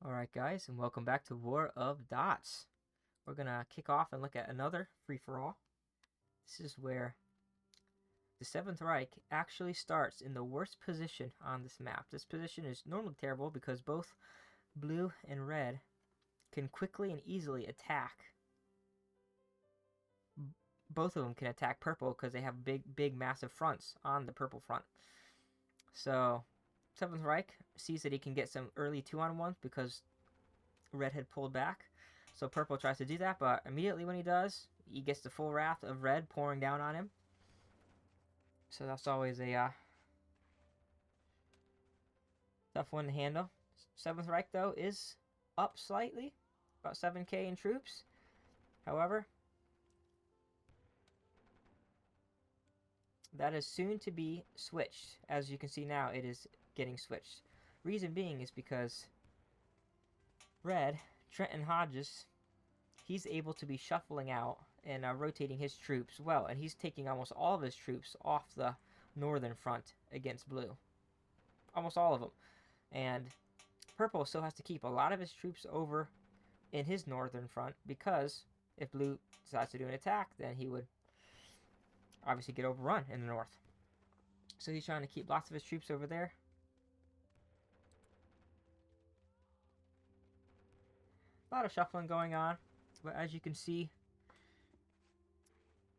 Alright guys, and welcome back to War of Dots. We're gonna kick off and look at another free-for-all. This is where the 7th Reich actually starts in the worst position on this map. This position is normally terrible because both blue and red can quickly and easily attack. Both of them can attack purple because they have big massive fronts on the purple front. So 7th Reich sees that he can get some early 2-on-1s because red had pulled back. So purple tries to do that, but immediately when he does, he gets the full wrath of red pouring down on him. So that's always a tough one to handle. 7th Reich, though, is up slightly, about 7k in troops. However, that is soon to be switched. As you can see now, it is getting switched. Reason being is because red, Trenton Hodges, he's able to be shuffling out and rotating his troops well, and he's taking almost all of his troops off the northern front against blue. Almost all of them. And purple still has to keep a lot of his troops over in his northern front because if blue decides to do an attack, then he would obviously get overrun in the north. So he's trying to keep lots of his troops over there. A lot of shuffling going on, but as you can see,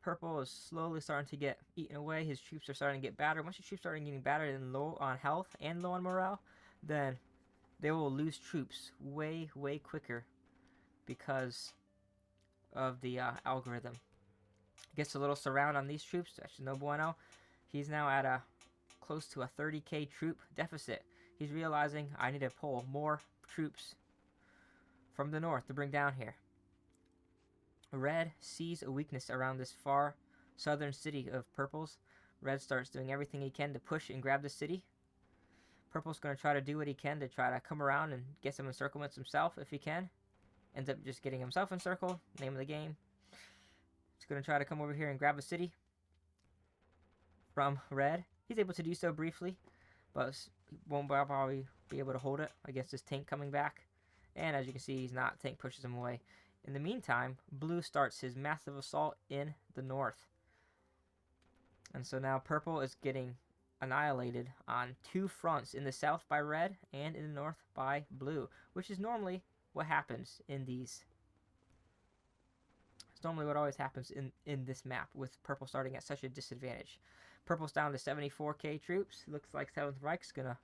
purple is slowly starting to get eaten away. His troops are starting to get battered. Once your troops start getting battered and low on health and low on morale, then they will lose troops way quicker because of the algorithm. Gets a little surround on these troops. That's no bueno. He's now at a close to a 30k troop deficit. He's realizing I need to pull more troops from the north to bring down here. Red sees a weakness around this far southern city of purple's. Red starts doing everything he can to push and grab the city. Purple's going to try to do what he can to try to come around and get some encirclements himself if he can. Ends up just getting himself encircled. Name of the game. He's going to try to come over here and grab a city from red. He's able to do so briefly, but won't probably be able to hold it against his tank coming back. And as you can see, he's not. Tank pushes him away. In the meantime, blue starts his massive assault in the north. And so now purple is getting annihilated on two fronts, in the south by red and in the north by blue, which is normally what happens in these. It's normally what always happens in this map, with purple starting at such a disadvantage. Purple's down to 74k troops. Looks like 7th Reich's gonna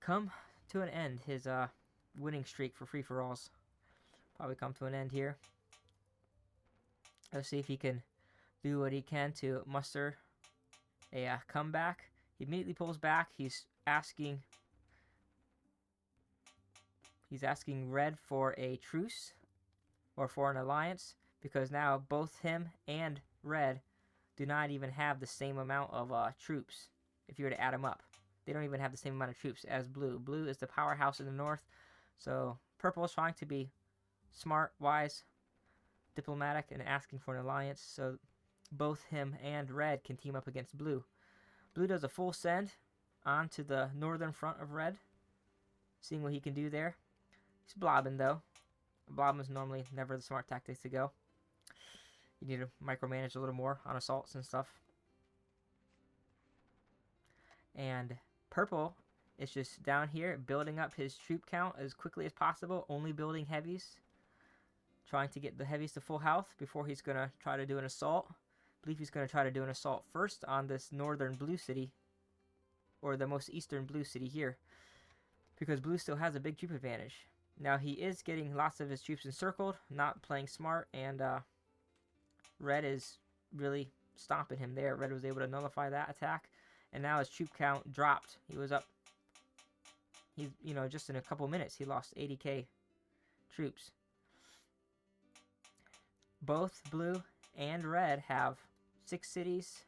come to an end. His winning streak for free-for-alls probably come to an end here. Let's see if he can do what he can to muster a comeback. He immediately pulls back. He's asking red for a truce or for an alliance, because now both him and red do not even have the same amount of troops. If you were to add them up, they don't even have the same amount of troops as blue. Blue is the powerhouse in the north. So purple is trying to be smart, wise, diplomatic, and asking for an alliance so both him and red can team up against blue. Blue does a full send onto the northern front of red, seeing what he can do there. He's blobbing though. Blobbing is normally never the smart tactic to go. You need to micromanage a little more on assaults and stuff. And purple is just down here building up his troop count as quickly as possible, only building heavies, trying to get the heavies to full health before he's going to try to do an assault. I believe he's going to try to do an assault first on this northern blue city, or the most eastern blue city here, because blue still has a big troop advantage. Now he is getting lots of his troops encircled, not playing smart, and red is really stomping him there. Red was able to nullify that attack, and now his troop count dropped. He was up. He's, just in a couple minutes, he lost 80k troops. Both blue and red have 6 cities.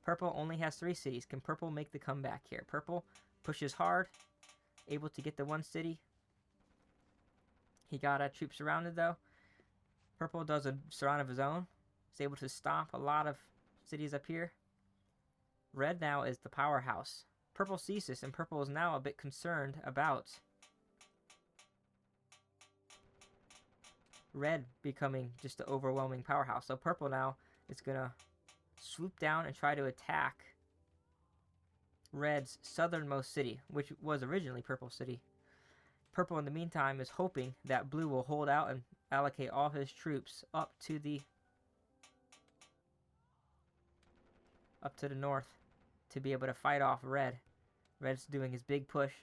Purple only has 3 cities. Can purple make the comeback here? Purple pushes hard, able to get the 1 city. He got troops surrounded though. Purple does a surround of his own. He's able to stomp a lot of cities up here. Red now is the powerhouse. Purple sees this, and purple is now a bit concerned about red becoming just an overwhelming powerhouse. So purple now is going to swoop down and try to attack red's southernmost city, which was originally purple city. Purple, in the meantime, is hoping that blue will hold out and allocate all his troops up to the north to be able to fight off red. Red's doing his big push.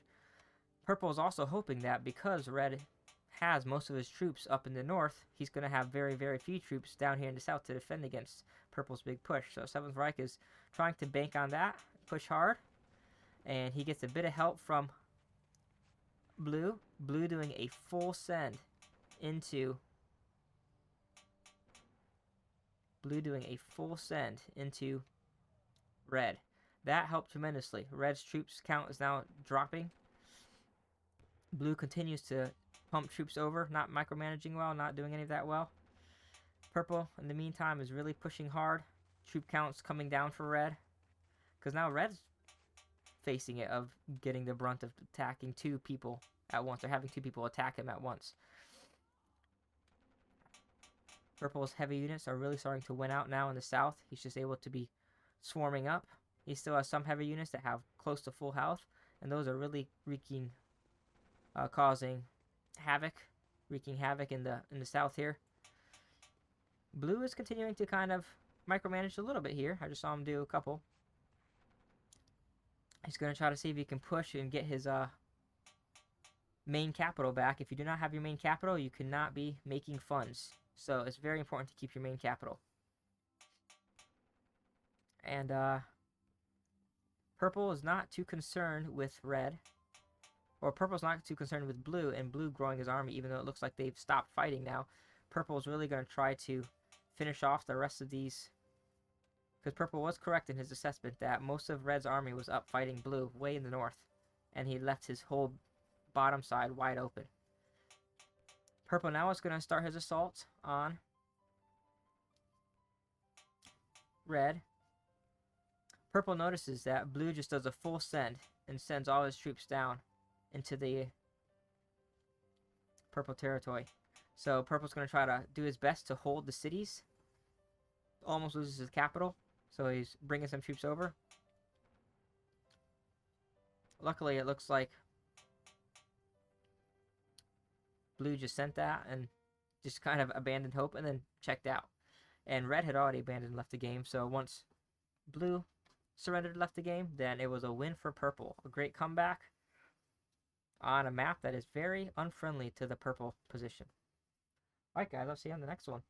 Purple is also hoping that because red has most of his troops up in the north, he's going to have very, very few troops down here in the south to defend against purple's big push. So 7th Reich is trying to bank on that, push hard, and he gets a bit of help from blue. Blue doing a full send into red. That helped tremendously. Red's troops count is now dropping. Blue continues to pump troops over, not micromanaging well, not doing any of that well. Purple, in the meantime, is really pushing hard. Troop counts coming down for red. Because now red's facing it of getting the brunt of attacking 2 people at once, or having 2 people attack him at once. Purple's heavy units are really starting to win out now in the south. He's just able to be swarming up. He still has some heavy units that have close to full health, and those are really causing havoc, wreaking havoc in the south here. Blue is continuing to kind of micromanage a little bit here. I just saw him do a couple. He's going to try to see if he can push and get his main capital back. If you do not have your main capital, you cannot be making funds. So it's very important to keep your main capital. And purple is not too concerned with red. Or purple's not too concerned with blue, and blue growing his army, even though it looks like they've stopped fighting now. Purple is really going to try to finish off the rest of these. Because purple was correct in his assessment that most of red's army was up fighting blue way in the north. And he left his whole bottom side wide open. Purple now is going to start his assault on red. Purple notices that blue just does a full send and sends all his troops down into the purple territory. So purple's going to try to do his best to hold the cities. Almost loses his capital, so he's bringing some troops over. Luckily, it looks like blue just sent that and just kind of abandoned hope and then checked out. And red had already abandoned and left the game, so once blue surrendered and left the game, then it was a win for purple. A great comeback on a map that is very unfriendly to the purple position. Alright guys, I'll see you on the next one.